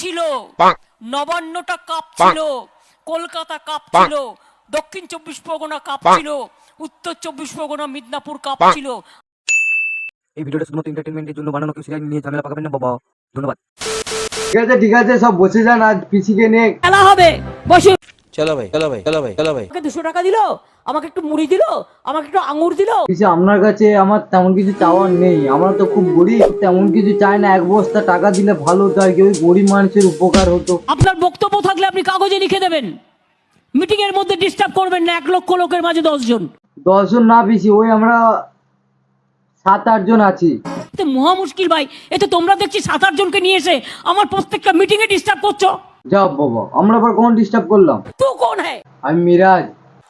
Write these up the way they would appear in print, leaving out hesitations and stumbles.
ছিল, নবান্নটা কাপ ছিল, কলকাতা কাপ ছিল, দক্ষিণ 24 পরগনা কাপ ছিল, উত্তর 24 পরগনা মিদনাপুর কাপ ছিল। এই ভিডিওটা শুধুমাত্র এন্টারটেইনমেন্টের জন্য বানানো, কেউ সিরিয়াস নিয়ে ঝামেলা পাকাবেন না বাবা। ধন্যবাদ। ঠিক আছে সব বসে যান, আজ পিসিকে নিয়ে খেলা হবে, বসুন। চলো ভাই চলো ভাই চলো ভাই চলো ভাই। আমাকে 200 টাকা দিল, আমাকে একটু মুড়ি দিল, আমাকে একটু আঙুর দিল। পিসি আপনার কাছে আমার তেমন কিছু চাওয়ার নেই, আমরা তো খুব গরিব, তেমন কিছু চাই না। এক বস্তা টাকা দিলে ভালো হতো আর কি, ওই গরিব মানুষের উপকার হতো। আপনার বক্তব্য থাকলে আপনি কাগজে লিখে দেবেন, মিটিং এর মধ্যে ডিস্টার্ব করবেন না। 1 লক্ষ লোকের মাঝে 10 জন। 10 জন না পিসি, ওই আমরা 7-8 জন আছি। এতে মহা মুশকিল ভাই, এতে তোমরা দেখছি 7-8 জনকে নিয়ে এসে আমার প্রত্যেকটা মিটিং এ ডিস্টার্ব করছো। যাও বাবা, আমরা আবার কোন ডিস্টার্ব করলাম? তু কোন है? আমি মিরাজ।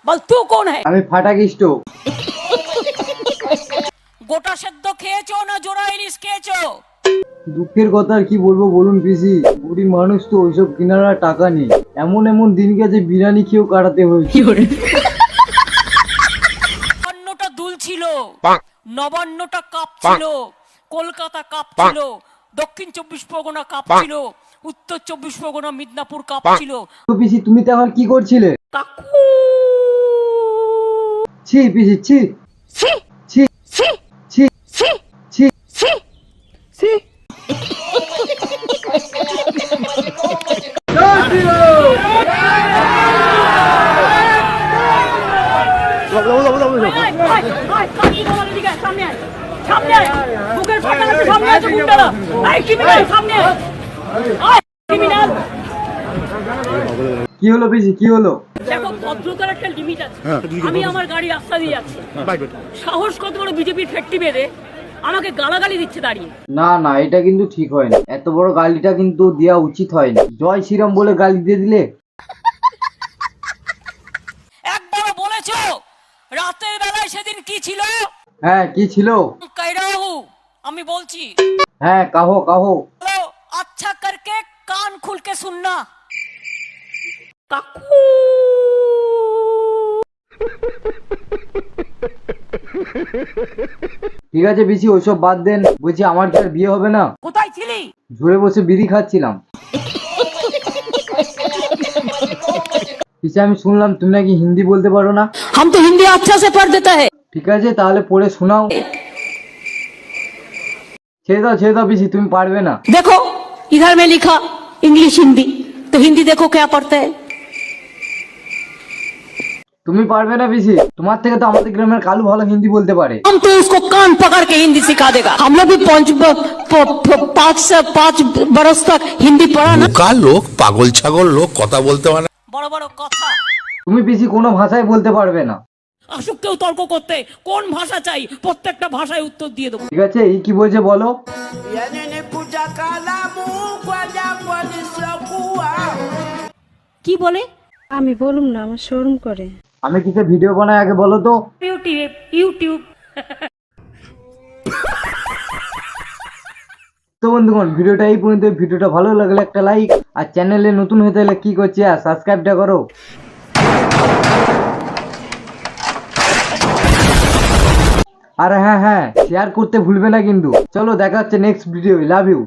বল তু কোন है? আমি ফাটাকিস্টো। গোটা সেদ্ধ খেয়েছো না জোড়া ইলিশ খেয়েছো? দুঃখের কথা আর কি বলবো বলুন পিসি, গরিব মানুষ তো ওইসব কেনার আর টাকা নেই। এমন এমন দিন গেছে বিরিয়ানি খেয়েও কাটাতে হয়েছে। নবান্নটা দুল ছিল, নবান্নটা কাপ ছিল, কলকাতা কাপ ছিল, দক্ষিণ 24 পরগনা কাপ ছিল, উত্তর 24 পরগনা মিদনাপুর কাপ ছিল। তো পিসি তুমি তো এখন কি করছিলে? কাকু ছি পিসি ছি ছি ছি ছি ছি ছি ছি ছি ছি। কি হলো পিসি কি হলো? দেখো, ভদ্রতার একটা লিমিট আছে। আমি আমার গাড়ি রাস্তা দিয়ে যাচ্ছি, সাহস কত বড় বিজেপির ফ্যাক্টরি বেঁধে আমাকে গালাগালি দিচ্ছে দাঁড়িয়ে। না না, এটা কিন্তু ঠিক হয়নি, এত বড় গালিটা কিন্তু দেওয়া উচিত হয়নি। জয় শ্রীরাম বলে গালি দিয়ে দিলে। একবারও বলেছো রাতের বেলায় সেদিন কি ছিল? হ্যাঁ কি ছিল? কাইরাহু আমি বলছি। হ্যাঁ কাহো কাহো। বলো, আচ্ছা করকে কান খুল के सुनना। কাকু ঠিক আছে পিসি ওইসব বাদ দেন, বলছি আমার কি আর বিয়ে হবে না? কোথায় ছিলি? ঝুড়ে বসে বিড়ি খাচ্ছিলাম। পিসি আমি শুনলাম তুমি নাকি হিন্দি বলতে পারো না। हम तो हिंदी अच्छा से पढ़ देता है। ঠিক আছে তাহলে পড়ে শোনাও। ছেড়ে দাও পিসি, তুমি পারবে না। देखो इधर में लिखा इंग्लिश हिंदी, तो हिंदी देखो क्या पढ़ता है। তুমি পারবে না পিসি, তোমার থেকে তো আমাদের গ্রামের কালু ভালো হিন্দি বলতে পারে। हम तो उसको कान पकड़ के हिंदी सिखा देगा। हम लोग भी 5 बरस तक हिंदी पढ़ा ना। বোকা লোক, পাগল ছাগল লোক, কথা বলতে পারে না। বড় বড় কথা। তুমি পিসি কোনো ভাষায় বলতে পারবে না। আসুক কেউ তর্ক করতে, কোন ভাষা চাই প্রত্যেকটা ভাষায় উত্তর দিয়ে দেবো। ঠিক আছে এই কি বলছে বলো। কি বলে? আমি বলুম না, আমার শরম করে। আমি কিসে ভিডিও বানাই আগে বলো তো। ইউটিউব। তো বন্ধুগণ ভিডিওটা এই পর্যন্ত। ভিডিওটা ভালো লাগলে একটা লাইক, আর চ্যানেলে নতুন হতে হলে কি করছে আর সাবস্ক্রাইবটা করো। আর হ্যাঁ শেয়ার করতে ভুলবে না কিন্তু। চলো দেখা হচ্ছে নেক্সট ভিডিও। Love you.